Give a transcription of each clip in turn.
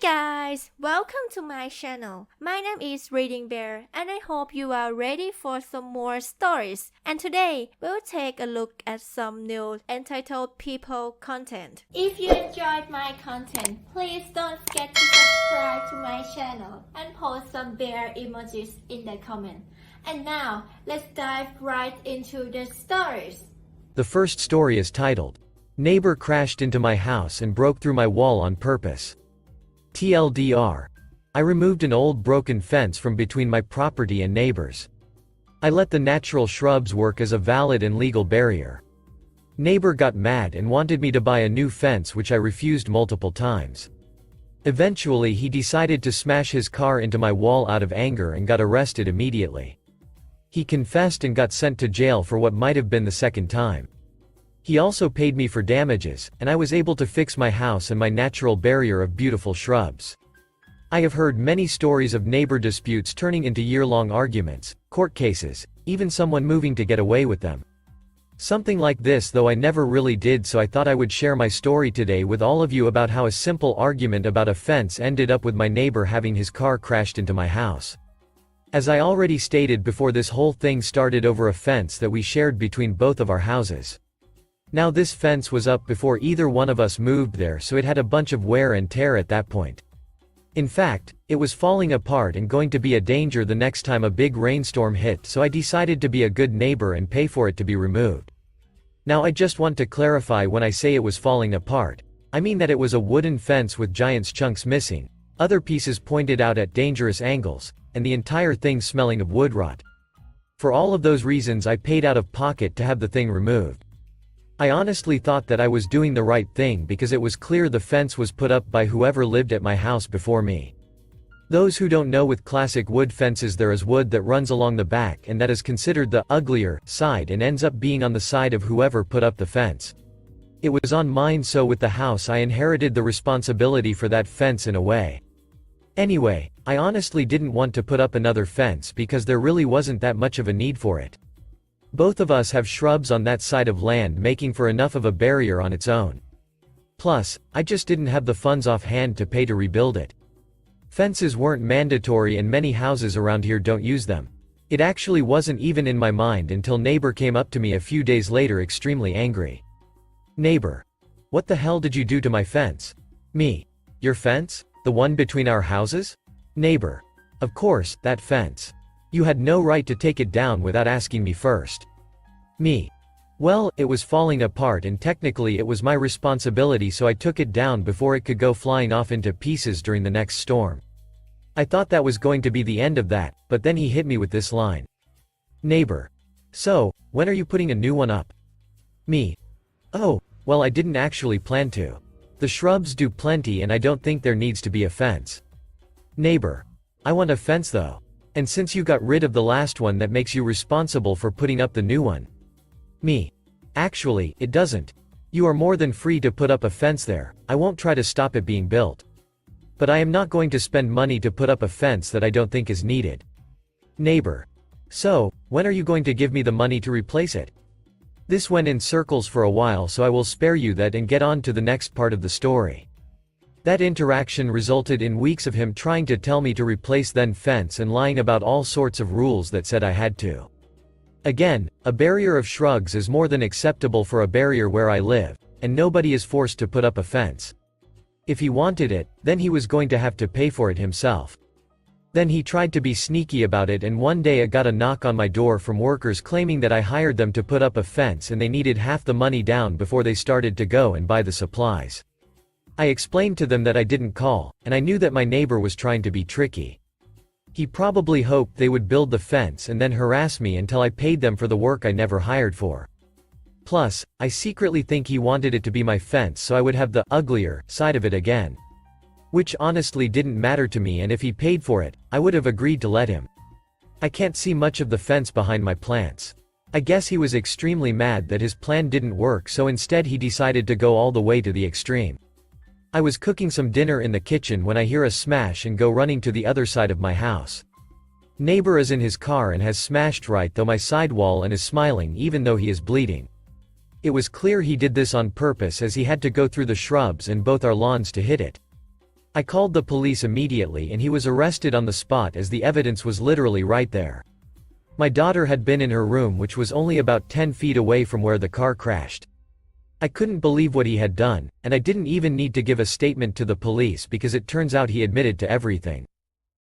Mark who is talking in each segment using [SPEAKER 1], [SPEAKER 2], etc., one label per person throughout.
[SPEAKER 1] guys, welcome to my channel. My name is ReadingBear and I hope you are ready for some more stories. And today, we'll take a look at some new entitled people content. If you enjoyed my content, please don't forget to subscribe to my channel and post some bear emojis in the comment. And now, let's dive right into the stories.
[SPEAKER 2] The first story is titled, Neighbor Crashed Into My House and Broke Through My Wall on Purpose. TLDR. I removed an old broken fence from between my property and neighbors. I let the natural shrubs work as a valid and legal barrier. Neighbor got mad and wanted me to buy a new fence, which I refused multiple times. Eventually he decided to smash his car into my wall out of anger and got arrested immediately. He confessed and got sent to jail for what might have been the second time. He also paid me for damages, and I was able to fix my house and my natural barrier of beautiful shrubs. I have heard many stories of neighbor disputes turning into year-long arguments, court cases, even someone moving to get away with them. Something like this, though I never really did, so I thought I would share my story today with all of you about how a simple argument about a fence ended up with my neighbor having his car crashed into my house. As I already stated before, this whole thing started over a fence that we shared between both of our houses. Now this fence was up before either one of us moved there, so it had a bunch of wear and tear at that point. In fact, it was falling apart and going to be a danger the next time a big rainstorm hit, so I decided to be a good neighbor and pay for it to be removed. Now I just want to clarify, when I say it was falling apart, I mean that it was a wooden fence with giant chunks missing, other pieces pointed out at dangerous angles, and the entire thing smelling of wood rot. For all of those reasons I paid out of pocket to have the thing removed. I honestly thought that I was doing the right thing because it was clear the fence was put up by whoever lived at my house before me. Those who don't know, with classic wood fences there is wood that runs along the back, and that is considered the uglier side and ends up being on the side of whoever put up the fence. It was on mine, so with the house I inherited the responsibility for that fence in a way. Anyway, I honestly didn't want to put up another fence because there really wasn't that much of a need for it. Both of us have shrubs on that side of land, making for enough of a barrier on its own. Plus, I just didn't have the funds offhand to pay to rebuild it. Fences weren't mandatory and many houses around here don't use them. It actually wasn't even in my mind until neighbor came up to me a few days later extremely angry. Neighbor. What the hell did you do to my fence? Me. Your fence? The one between our houses? Neighbor. Of course, that fence. You had no right to take it down without asking me first. Me. Well, it was falling apart and technically it was my responsibility, so I took it down before it could go flying off into pieces during the next storm. I thought that was going to be the end of that, but then he hit me with this line. Neighbor. So, when are you putting a new one up? Me. Oh, well, I didn't actually plan to. The shrubs do plenty and I don't think there needs to be a fence. Neighbor. I want a fence though. And since you got rid of the last one, that makes you responsible for putting up the new one. Me. Actually, it doesn't. You are more than free to put up a fence there, I won't try to stop it being built. But I am not going to spend money to put up a fence that I don't think is needed. Neighbor. So, when are you going to give me the money to replace it? This went in circles for a while, so I will spare you that and get on to the next part of the story. That interaction resulted in weeks of him trying to tell me to replace then fence and lying about all sorts of rules that said I had to. Again, a barrier of shrubs is more than acceptable for a barrier where I live, and nobody is forced to put up a fence. If he wanted it, then he was going to have to pay for it himself. Then he tried to be sneaky about it, and one day I got a knock on my door from workers claiming that I hired them to put up a fence and they needed half the money down before they started to go and buy the supplies. I explained to them that I didn't call, and I knew that my neighbor was trying to be tricky. He probably hoped they would build the fence and then harass me until I paid them for the work I never hired for. Plus, I secretly think he wanted it to be my fence so I would have the uglier side of it again. Which honestly didn't matter to me, and if he paid for it, I would have agreed to let him. I can't see much of the fence behind my plants. I guess he was extremely mad that his plan didn't work, so instead he decided to go all the way to the extreme. I was cooking some dinner in the kitchen when I hear a smash and go running to the other side of my house. Neighbor is in his car and has smashed right through my sidewall and is smiling even though he is bleeding. It was clear he did this on purpose, as he had to go through the shrubs and both our lawns to hit it. I called the police immediately and he was arrested on the spot as the evidence was literally right there. My daughter had been in her room, which was only about 10 feet away from where the car crashed. I couldn't believe what he had done, and I didn't even need to give a statement to the police because it turns out he admitted to everything.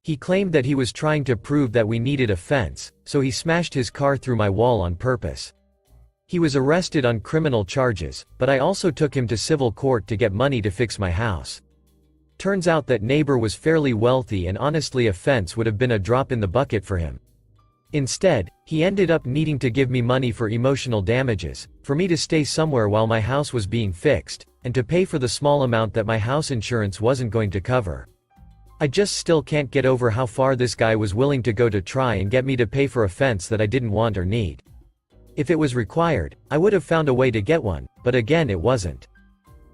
[SPEAKER 2] He claimed that he was trying to prove that we needed a fence, so he smashed his car through my wall on purpose. He was arrested on criminal charges, but I also took him to civil court to get money to fix my house. Turns out that neighbor was fairly wealthy and honestly a fence would have been a drop in the bucket for him. Instead, he ended up needing to give me money for emotional damages, for me to stay somewhere while my house was being fixed, and to pay for the small amount that my house insurance wasn't going to cover. I just still can't get over how far this guy was willing to go to try and get me to pay for a fence that I didn't want or need. If it was required, I would have found a way to get one, but again it wasn't.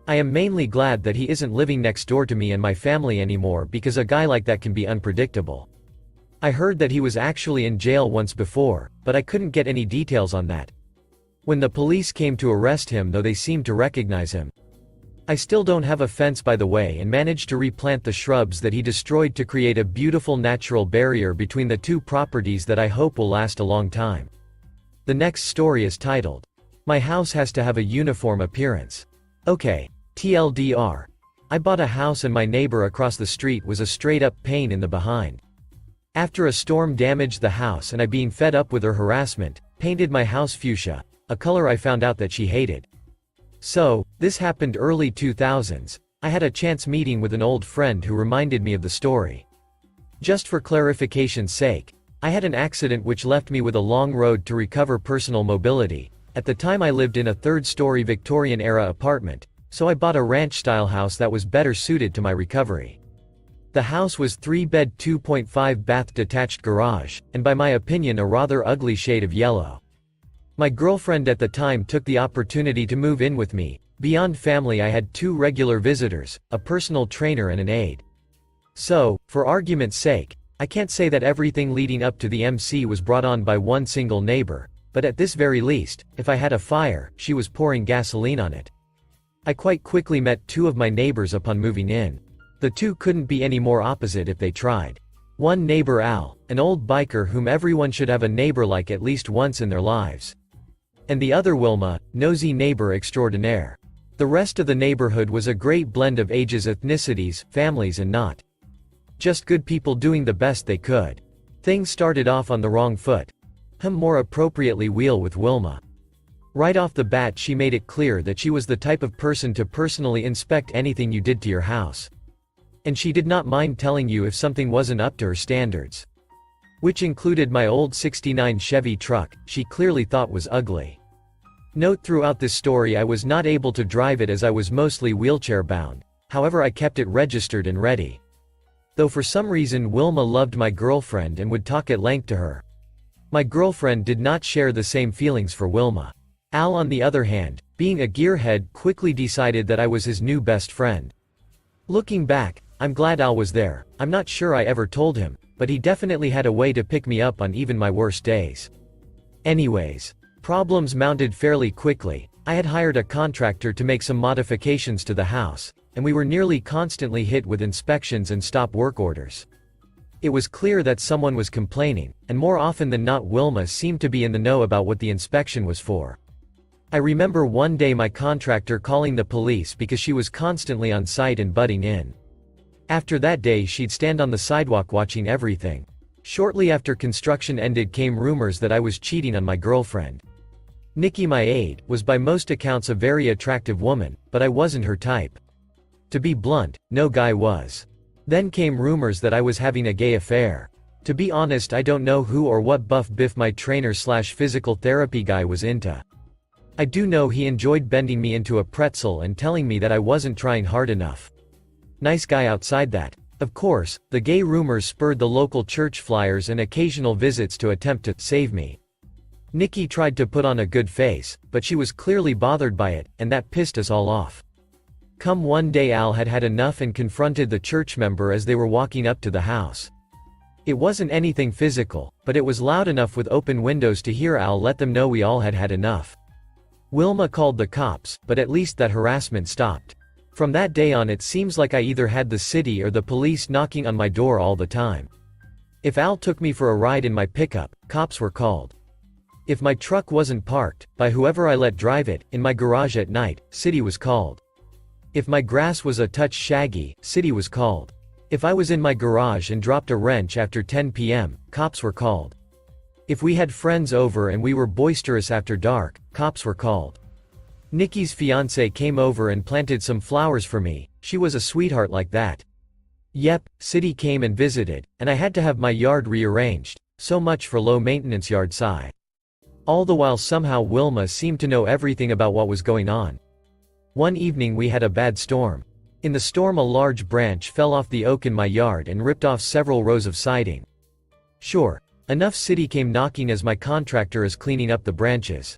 [SPEAKER 2] I am mainly glad that he isn't living next door to me and my family anymore because a guy like that can be unpredictable. I heard that he was actually in jail once before, but I couldn't get any details on that. When the police came to arrest him, though, they seemed to recognize him. I still don't have a fence, by the way, and managed to replant the shrubs that he destroyed to create a beautiful natural barrier between the two properties that I hope will last a long time. The next story is titled, "My House Has to Have a Uniform Appearance." Okay, TLDR. I bought a house and my neighbor across the street was a straight-up pain in the behind. After a storm damaged the house and I, being fed up with her harassment, painted my house fuchsia, a color I found out that she hated. So, this happened early 2000s, I had a chance meeting with an old friend who reminded me of the story. Just for clarification's sake, I had an accident which left me with a long road to recover personal mobility. At the time I lived in a third-story Victorian-era apartment, so I bought a ranch-style house that was better suited to my recovery. The house was 3-bed 2.5-bath detached garage, and by my opinion a rather ugly shade of yellow. My girlfriend at the time took the opportunity to move in with me. Beyond family, I had 2 regular visitors, a personal trainer and an aide. So, for argument's sake, I can't say that everything leading up to the MC was brought on by one single neighbor, but at this very least, if I had a fire, she was pouring gasoline on it. I quite quickly met 2 of my neighbors upon moving in. The 2 couldn't be any more opposite if they tried. One neighbor, Al, an old biker whom everyone should have a neighbor like at least once in their lives. And the other, Wilma, nosy neighbor extraordinaire. The rest of the neighborhood was a great blend of ages, ethnicities, families, and not just good people doing the best they could. Things started off on the wrong foot. More appropriately, wheel with Wilma. Right off the bat she made it clear that she was the type of person to personally inspect anything you did to your house. And she did not mind telling you if something wasn't up to her standards. Which included my old '69 Chevy truck, she clearly thought was ugly. Note, throughout this story I was not able to drive it as I was mostly wheelchair bound, however I kept it registered and ready. Though for some reason Wilma loved my girlfriend and would talk at length to her. My girlfriend did not share the same feelings for Wilma. Al, on the other hand, being a gearhead, quickly decided that I was his new best friend. Looking back, I'm glad Al was there. I'm not sure I ever told him, but he definitely had a way to pick me up on even my worst days. Anyways, problems mounted fairly quickly. I had hired a contractor to make some modifications to the house, and we were nearly constantly hit with inspections and stop work orders. It was clear that someone was complaining, and more often than not Wilma seemed to be in the know about what the inspection was for. I remember one day my contractor calling the police because she was constantly on site and butting in. After that day she'd stand on the sidewalk watching everything. Shortly after construction ended came rumors that I was cheating on my girlfriend. Nikki, my aide, was by most accounts a very attractive woman, but I wasn't her type. To be blunt, no guy was. Then came rumors that I was having a gay affair. To be honest, I don't know who or what buff biff my trainer/physical therapy guy was into. I do know he enjoyed bending me into a pretzel and telling me that I wasn't trying hard enough. Nice guy outside that. Of course, the gay rumors spurred the local church flyers and occasional visits to attempt to save me. Nikki tried to put on a good face, but she was clearly bothered by it, and that pissed us all off. Come one day Al had had enough and confronted the church member as they were walking up to the house. It wasn't anything physical, but it was loud enough with open windows to hear Al let them know we all had had enough. Wilma called the cops, but at least that harassment stopped. From that day on it seems like I either had the city or the police knocking on my door all the time. If Al took me for a ride in my pickup, cops were called. If my truck wasn't parked, by whoever I let drive it, in my garage at night, city was called. If my grass was a touch shaggy, city was called. If I was in my garage and dropped a wrench after 10 p.m., cops were called. If we had friends over and we were boisterous after dark, cops were called. Nikki's fiancé came over and planted some flowers for me, she was a sweetheart like that. Yep, city came and visited, and I had to have my yard rearranged, so much for low maintenance yard sigh. All the while somehow Wilma seemed to know everything about what was going on. One evening we had a bad storm. In the storm a large branch fell off the oak in my yard and ripped off several rows of siding. Sure enough city came knocking as my contractor is cleaning up the branches.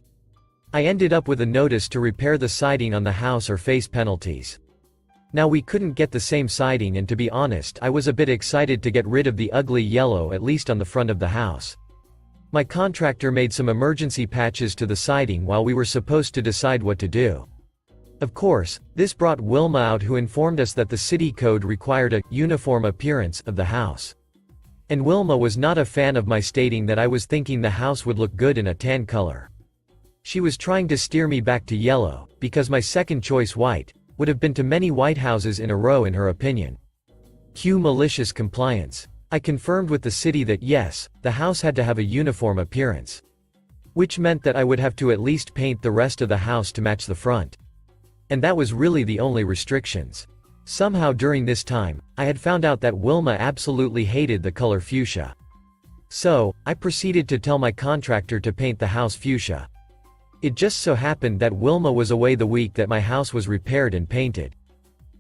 [SPEAKER 2] I ended up with a notice to repair the siding on the house or face penalties. Now we couldn't get the same siding and to be honest I was a bit excited to get rid of the ugly yellow at least on the front of the house. My contractor made some emergency patches to the siding while we were supposed to decide what to do. Of course, this brought Wilma out who informed us that the city code required a uniform appearance of the house. And Wilma was not a fan of my stating that I was thinking the house would look good in a tan color. She was trying to steer me back to yellow, because my second choice white, would have been too many white houses in a row in her opinion. Cue malicious compliance. I confirmed with the city that yes, the house had to have a uniform appearance. Which meant that I would have to at least paint the rest of the house to match the front. And that was really the only restrictions. Somehow during this time, I had found out that Wilma absolutely hated the color fuchsia. So, I proceeded to tell my contractor to paint the house fuchsia. It just so happened that Wilma was away the week that my house was repaired and painted.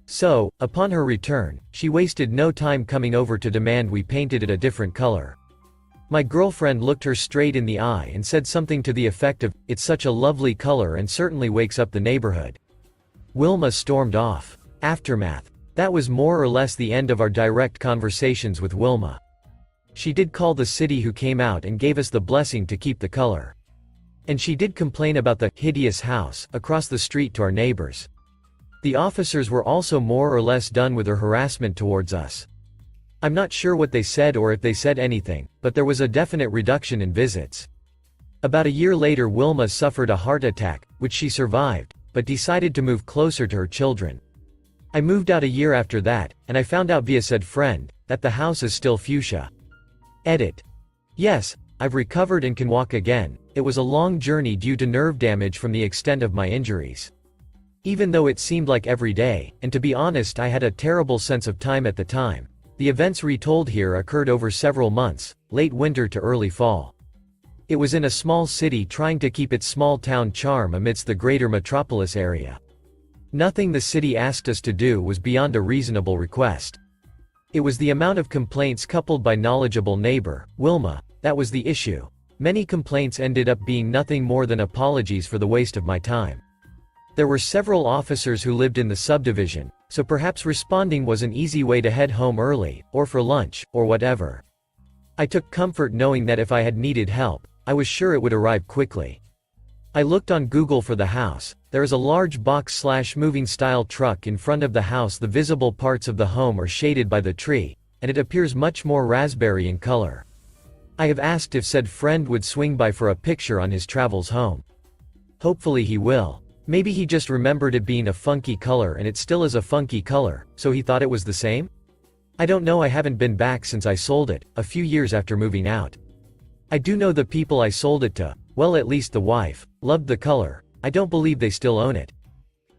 [SPEAKER 2] So, upon her return, she wasted no time coming over to demand we painted it a different color. My girlfriend looked her straight in the eye and said something to the effect of, "It's such a lovely color and certainly wakes up the neighborhood." Wilma stormed off. Aftermath. That was more or less the end of our direct conversations with Wilma. She did call the city who came out and gave us the blessing to keep the color. And she did complain about the hideous house across the street to our neighbors. The officers were also more or less done with their harassment towards us. I'm not sure what they said or if they said anything, but there was a definite reduction in visits. About a year later Wilma suffered a heart attack, which she survived, but decided to move closer to her children. I moved out a year after that, and I found out via said friend, that the house is still fuchsia. Edit. Yes, I've recovered and can walk again. It was a long journey due to nerve damage from the extent of my injuries. Even though it seemed like every day, and to be honest I had a terrible sense of time at the time, the events retold here occurred over several months, late winter to early fall. It was in a small city trying to keep its small town charm amidst the greater metropolis area. Nothing the city asked us to do was beyond a reasonable request. It was the amount of complaints coupled by knowledgeable neighbor, Wilma, that was the issue. Many complaints ended up being nothing more than apologies for the waste of my time. There were several officers who lived in the subdivision, so perhaps responding was an easy way to head home early, or for lunch, or whatever. I took comfort knowing that if I had needed help, I was sure it would arrive quickly. I looked on Google for the house. There is a large box/moving style truck in front of the house. The visible parts of the home are shaded by the tree, and it appears much more raspberry in color. I have asked if said friend would swing by for a picture on his travels home. Hopefully he will. Maybe he just remembered it being a funky color and it still is a funky color, so he thought it was the same? I don't know, I haven't been back since I sold it, a few years after moving out. I do know the people I sold it to, well at least the wife, loved the color. I don't believe they still own it.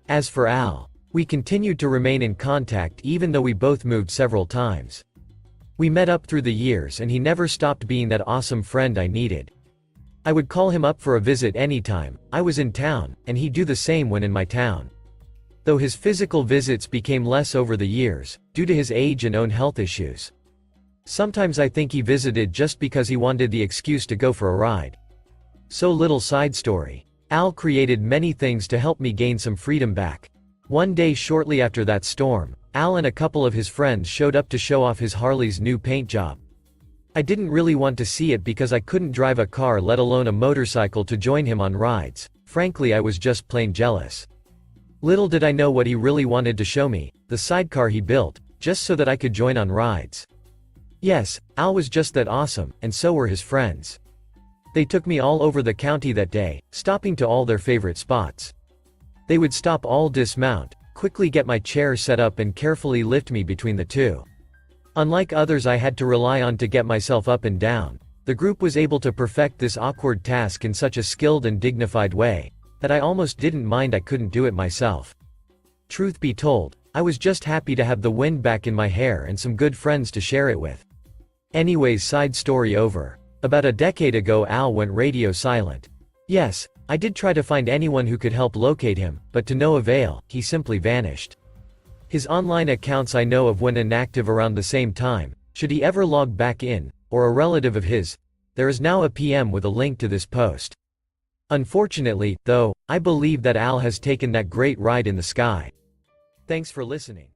[SPEAKER 2] As for Al, we continued to remain in contact even though we both moved several times. We met up through the years and he never stopped being that awesome friend I needed. I would call him up for a visit anytime I was in town, and he'd do the same when in my town. Though his physical visits became less over the years, due to his age and own health issues. Sometimes I think he visited just because he wanted the excuse to go for a ride. So little side story. Al created many things to help me gain some freedom back. One day shortly after that storm, Al and a couple of his friends showed up to show off his Harley's new paint job. I didn't really want to see it because I couldn't drive a car let alone a motorcycle to join him on rides. Frankly I was just plain jealous. Little did I know what he really wanted to show me, the sidecar he built, just so that I could join on rides. Yes, Al was just that awesome, and so were his friends. They took me all over the county that day, stopping to all their favorite spots. They would stop, all dismount, quickly get my chair set up and carefully lift me between the two. Unlike others I had to rely on to get myself up and down, the group was able to perfect this awkward task in such a skilled and dignified way, that I almost didn't mind I couldn't do it myself. Truth be told, I was just happy to have the wind back in my hair and some good friends to share it with. Anyways, side story over. About a decade ago Al went radio silent. Yes, I did try to find anyone who could help locate him, but to no avail, he simply vanished. His online accounts I know of went inactive around the same time. Should he ever log back in, or a relative of his, there is now a PM with a link to this post. Unfortunately, though, I believe that Al has taken that great ride in the sky. Thanks for listening.